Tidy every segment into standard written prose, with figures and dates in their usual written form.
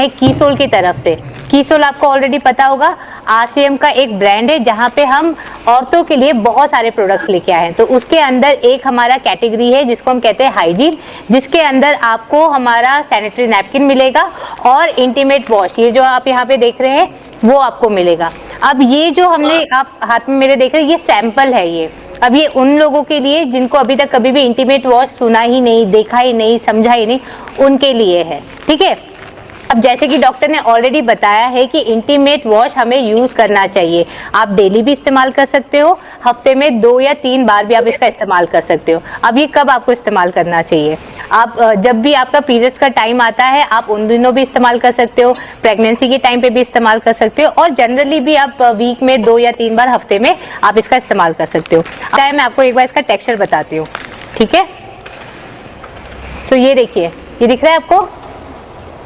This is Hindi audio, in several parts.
हैं कीसोल की तरफ से। कीसोल आपको ऑलरेडी पता होगा, आरसीएम का एक ब्रांड है जहां पे हम औरतों के लिए बहुत सारे प्रोडक्ट्स लेके आए हैं। तो उसके अंदर एक हमारा कैटेगरी है जिसको हम कहते हैं हाइजीन, जिसके अंदर आपको हमारा सैनिटरी नैपकिन मिलेगा और इंटीमेट वॉश, ये जो आप यहाँ पे देख रहे हैं वो आपको मिलेगा। अब ये जो हमने आप हाथ में मेरे देख रहे हैं ये सैंपल है। ये अब ये उन लोगों के लिए जिनको अभी तक कभी भी इंटीमेट वॉश सुना ही नहीं, देखा ही नहीं, समझा ही नहीं, उनके लिए है। ठीक है। अब जैसे कि डॉक्टर ने ऑलरेडी बताया है कि इंटीमेट वॉश हमें यूज करना चाहिए। आप डेली भी इस्तेमाल कर सकते हो, हफ्ते में 2 या 3 बार भी आप इसका इस्तेमाल कर सकते हो। अब ये कब आपको इस्तेमाल करना चाहिए? आप जब भी आपका पीरियड्स का टाइम आता है आप उन दिनों भी इस्तेमाल कर सकते हो, प्रेगनेंसी के टाइम पे भी इस्तेमाल कर सकते हो, और जनरली भी आप वीक में 2 या 3 बार हफ्ते में आप इसका इस्तेमाल कर सकते हो। मैं आपको एक बार इसका टेक्सचर बताती हूँ। ठीक है। सो ये देखिए, ये दिख रहा है आपको,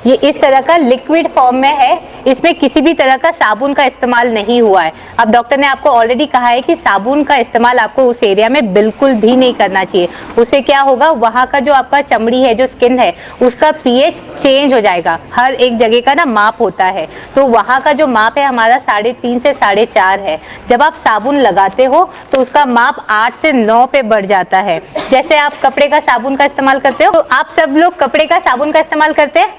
ये इस तरह का लिक्विड फॉर्म में है, इसमें किसी भी तरह का साबुन का इस्तेमाल नहीं हुआ है। अब डॉक्टर ने आपको ऑलरेडी कहा है कि साबुन का इस्तेमाल आपको उस एरिया में बिल्कुल भी नहीं करना चाहिए। उससे क्या होगा, वहाँ का जो आपका चमड़ी है, जो स्किन है, उसका पीएच चेंज हो जाएगा। हर एक जगह का ना माप होता है, तो वहाँ का जो माप है हमारा 3.5 से 4.5 है। जब आप साबुन लगाते हो तो उसका माप 8 से 9 पे बढ़ जाता है। जैसे आप कपड़े का साबुन का इस्तेमाल करते हो, तो आप सब लोग कपड़े का साबुन का इस्तेमाल करते हैं।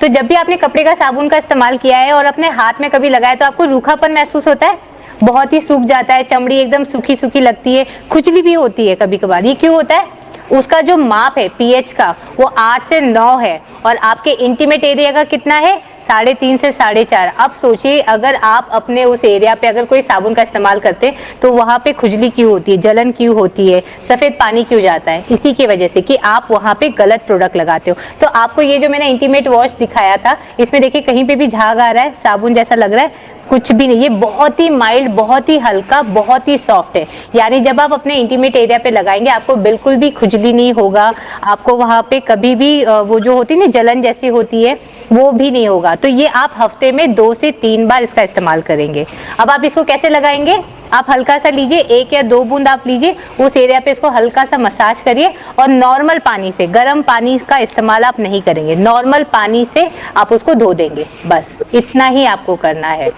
तो जब भी आपने कपड़े का साबुन का इस्तेमाल किया है और अपने हाथ में कभी लगाया तो आपको रूखापन महसूस होता है, बहुत ही सूख जाता है, चमड़ी एकदम सूखी सूखी लगती है, खुजली भी होती है कभी कभार। ये क्यों होता है? उसका जो माप है पीएच का वो 8 से 9 है, और आपके इंटीमेट एरिया का कितना है? 3.5 से 4.5। अब सोचिए अगर आप अपने उस एरिया पे अगर कोई साबुन का इस्तेमाल करते तो वहाँ पे खुजली क्यों होती है, जलन क्यों होती है, सफेद पानी क्यों जाता है? इसी की वजह से कि आप वहाँ पे गलत प्रोडक्ट लगाते हो। तो आपको ये जो मैंने इंटीमेट वॉश दिखाया था, इसमें देखिए कहीं पे भी झाग आ रहा है, साबुन जैसा लग रहा है, कुछ भी नहीं। ये बहुत ही माइल्ड, बहुत ही हल्का, बहुत ही सॉफ्ट है। यानी जब आप अपने इंटीमेट एरिया पे लगाएंगे आपको बिल्कुल भी खुजली नहीं होगा, आपको वहाँ पे कभी भी वो जो होती है ना जलन जैसी होती है वो भी नहीं होगा। तो ये आप हफ्ते में 2 से 3 बार इसका इस्तेमाल करेंगे। अब आप इसको कैसे लगाएंगे? आप हल्का सा लीजिए, 1 या 2 बूंद आप लीजिए, उस एरिया पे इसको हल्का सा मसाज करिए, और नॉर्मल पानी से, गर्म पानी का इस्तेमाल आप नहीं करेंगे, नॉर्मल पानी से आप उसको धो देंगे। बस इतना ही आपको करना है।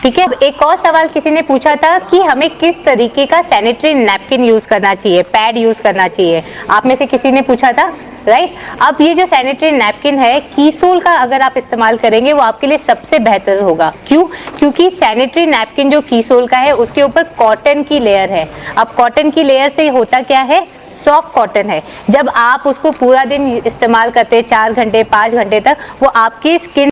ठीक है। एक और सवाल किसी ने पूछा था कि हमें किस तरीके का सैनिटरी नैपकिन यूज करना चाहिए, पैड यूज करना चाहिए, आप में से किसी ने पूछा था, राइट। अब ये जो सैनिटरी नैपकिन है कीसोल का अगर आप इस्तेमाल करेंगे वो आपके लिए सबसे बेहतर होगा। क्यों? क्योंकि सैनिटरी नैपकिन जो कीसोल का है उसके ऊपर कॉटन की लेयर है। अब कॉटन की लेयर से होता क्या है, सॉफ्ट कॉटन है। जब आप उसको पूरा दिन इस्तेमाल करते हैं, 4 घंटे 5 घंटे तक, वो आपकी स्किन